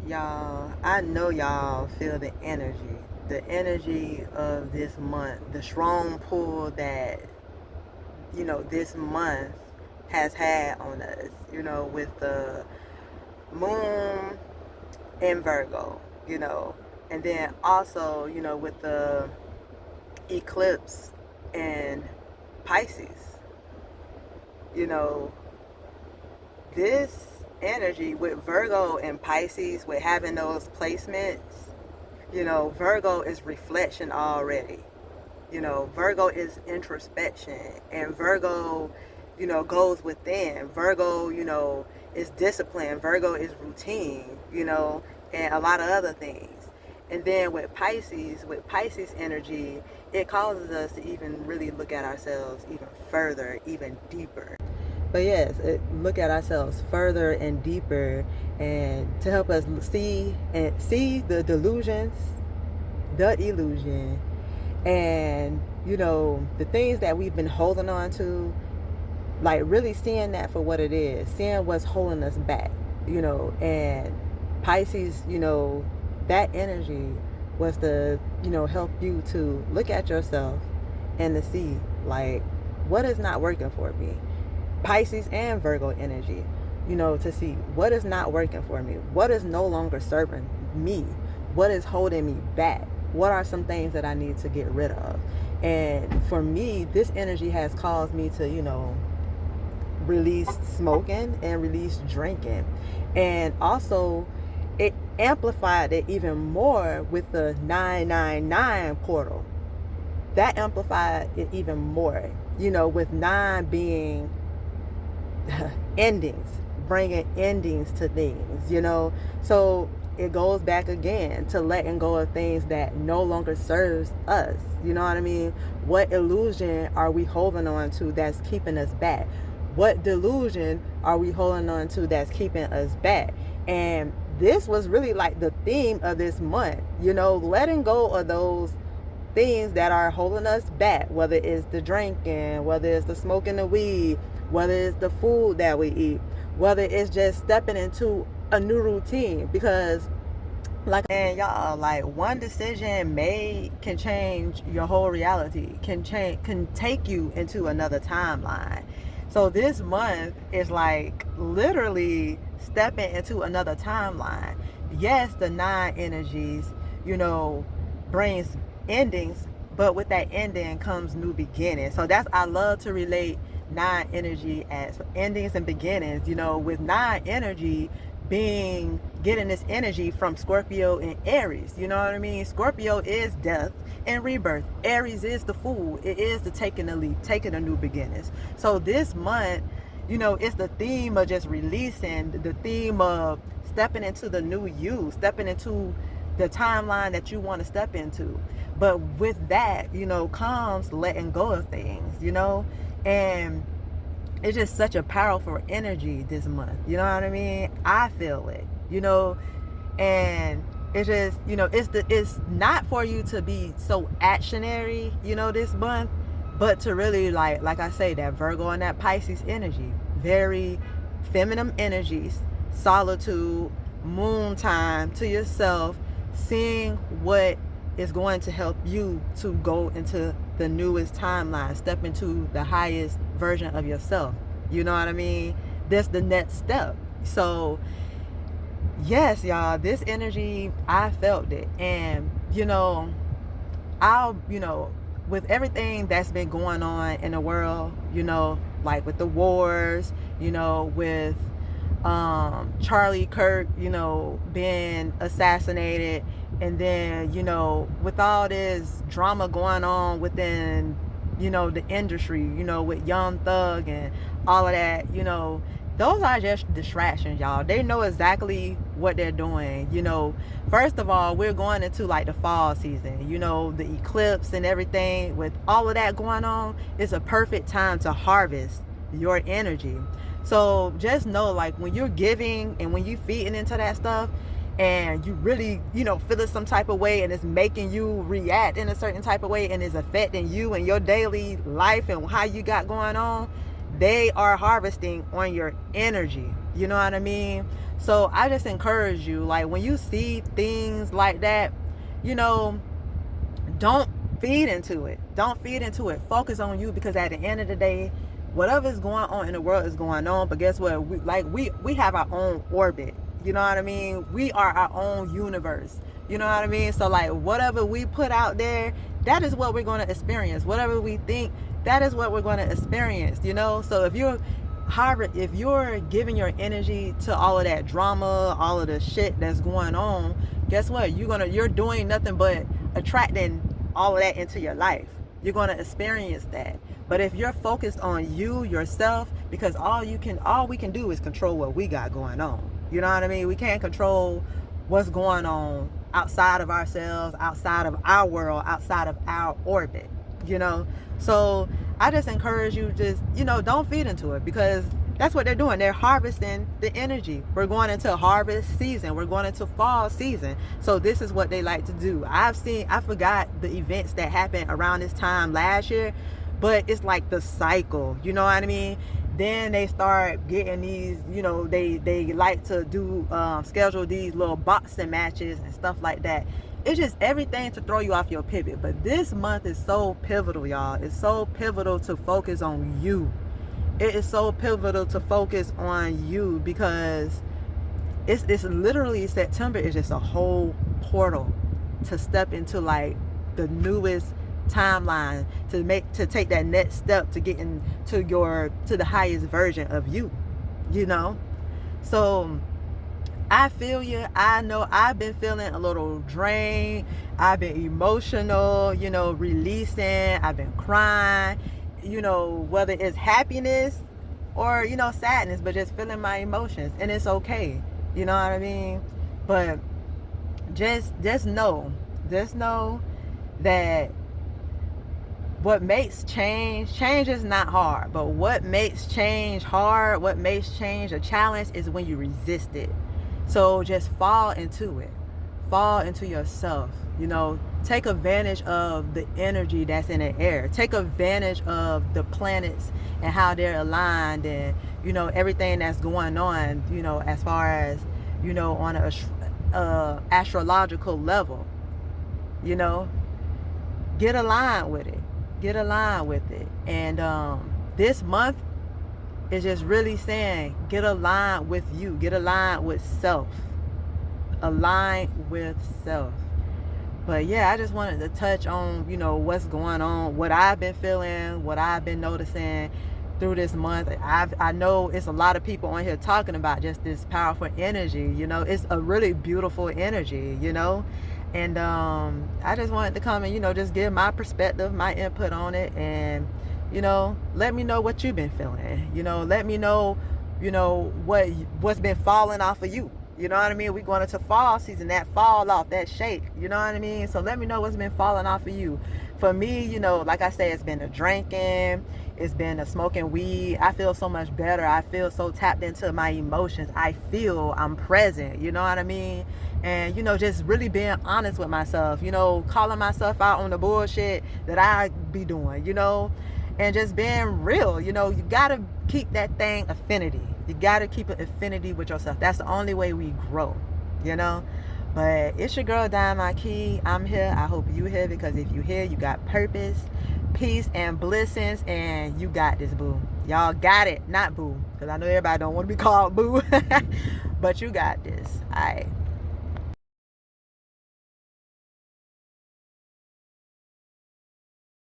Y'all, I know y'all feel the energy of this month, the strong pull that, this month has had on us, with the moon in Virgo, and then also, with the eclipse in Pisces, you know, this energy with Virgo and Pisces, with having those placements, Virgo is reflection already. Virgo is introspection, and Virgo, goes within. Virgo, is discipline. Virgo is routine, and a lot of other things. And then with Pisces energy, it causes us to even really look at ourselves even further, even deeper. But yes, look at ourselves further and deeper, and to help us see the delusions, the illusion, and the things that we've been holding on to, like really seeing that for what it is, seeing what's holding us back, and Pisces, that energy was to, help you to look at yourself and to see, like, what is not working for me. Pisces and Virgo energy, to see what is not working for me, what is no longer serving me, what is holding me back, what are some things that I need to get rid of. And for me, this energy has caused me to, release smoking and release drinking. And also, it amplified it even more with the 999 portal. That amplified it even more, with 9 being endings, bringing endings to things, So it goes back again to letting go of things that no longer serves us. You know what I mean? What illusion are we holding on to that's keeping us back? What delusion are we holding on to that's keeping us back? And this was really like the theme of this month, letting go of those things that are holding us back, whether it's the drinking, whether it's the smoking the weed, whether it's the food that we eat, whether it's just stepping into a new routine. Because and y'all, like, one decision made can change your whole reality, can take you into another timeline. So this month is like literally stepping into another timeline. Yes, the 9 energies, brings endings, but with that ending comes new beginnings. So that's, I love to relate 9 energy as endings and beginnings, with 9 energy getting this energy from Scorpio and Aries. You know what I mean? Scorpio is death and rebirth. Aries is the fool. It is the taking the leap, taking a new beginnings. So this month, it's the theme of just releasing, the theme of stepping into the new you, stepping into the timeline that you want to step into. But with that, comes letting go of things, and it's just such a powerful energy this month. You know what I mean? I feel it, and it's just, it's not for you to be so actionary, this month, but to really like I say, that Virgo and that Pisces energy, very feminine energies, solitude, moon time to yourself, seeing what is going to help you to go into the newest timeline, step into the highest version of yourself. You know what I mean? That's the next step. So yes, y'all, this energy, I felt it. And I'll, with everything that's been going on in the world, like with the wars, with Charlie Kirk, being assassinated, and then, with all this drama going on within, the industry, with Young Thug and all of that, those are just distractions, y'all. They know exactly what they're doing. First of all, we're going into like the fall season, the eclipse and everything. With all of that going on, it's a perfect time to harvest your energy. So just know, like, when you're giving and when you're feeding into that stuff, and you really, feeling some type of way, and it's making you react in a certain type of way, and it's affecting you and your daily life and how you got going on, they are harvesting on your energy. You know what I mean? So I just encourage you, like, when you see things like that, you know, don't feed into it. Don't feed into it. Focus on you, because at the end of the day, whatever is going on in the world is going on. But guess what? We have our own orbit. You know what I mean? We are our own universe. You know what I mean? So like, whatever we put out there, that is what we're going to experience. Whatever we think, that is what we're going to experience. You know? So if you're giving your energy to all of that drama, all of the shit that's going on, guess what? You're doing nothing but attracting all of that into your life. You're going to experience that. But if you're focused on you, yourself, because all we can do is control what we got going on. You know what I mean? We can't control what's going on outside of ourselves, outside of our world, outside of our orbit, you know? So I just encourage you, just, you know, don't feed into it, because that's what they're doing. They're harvesting the energy. We're going into harvest season. We're going into fall season. So this is what they like to do. I forgot the events that happened around this time last year, but it's like the cycle, you know what I mean? Then they start getting these, you know, they like to do schedule these little boxing matches and stuff like that. It's just everything to throw you off your pivot. But this month is so pivotal, y'all. It's so pivotal to focus on you. It is so pivotal to focus on you, because it's literally, September is just a whole portal to step into like the newest timeline, to take that next step to get into to the highest version of you, you know? So I feel you. I know I've been feeling a little drained. I've been emotional, you know, releasing. I've been crying, you know, whether it's happiness or, you know, sadness, but just feeling my emotions, and it's okay. You know what I mean? But just know that what makes change is not hard, but what makes change hard, what makes change a challenge, is when you resist it. So just fall into it. Fall into yourself. You know, take advantage of the energy that's in the air. Take advantage of the planets and how they're aligned, and, you know, everything that's going on, you know, as far as, you know, on a astrological level. You know, get aligned with it. Get aligned with it. And this month is just really saying, get aligned with you. Get aligned with self. Align with self. But yeah, I just wanted to touch on, you know, what's going on, what I've been feeling, what I've been noticing through this month. I know it's a lot of people on here talking about just this powerful energy. You know, it's a really beautiful energy, you know. And I just wanted to come and, you know, just give my perspective, my input on it, and, you know, let me know what you've been feeling. You know, let me know, you know, what's been falling off of you. You know what I mean? We're going into fall season, that fall off, that shake. You know what I mean? So let me know what's been falling off of you. For me, you know, like I say, it's been the drinking. It's been the smoking weed. I feel so much better. I feel so tapped into my emotions. I feel I'm present. You know what I mean? And, you know, just really being honest with myself. You know, calling myself out on the bullshit that I be doing, you know. And just being real. You know, you got to keep that thing affinity. You got to keep an affinity with yourself. That's the only way we grow, you know. But it's your girl, Diamond Key. I'm here. I hope you here, because if you here, you got purpose, peace, and blessings, and you got this, boo. Y'all got it. Not boo, because I know everybody don't want to be called boo. But you got this. All right.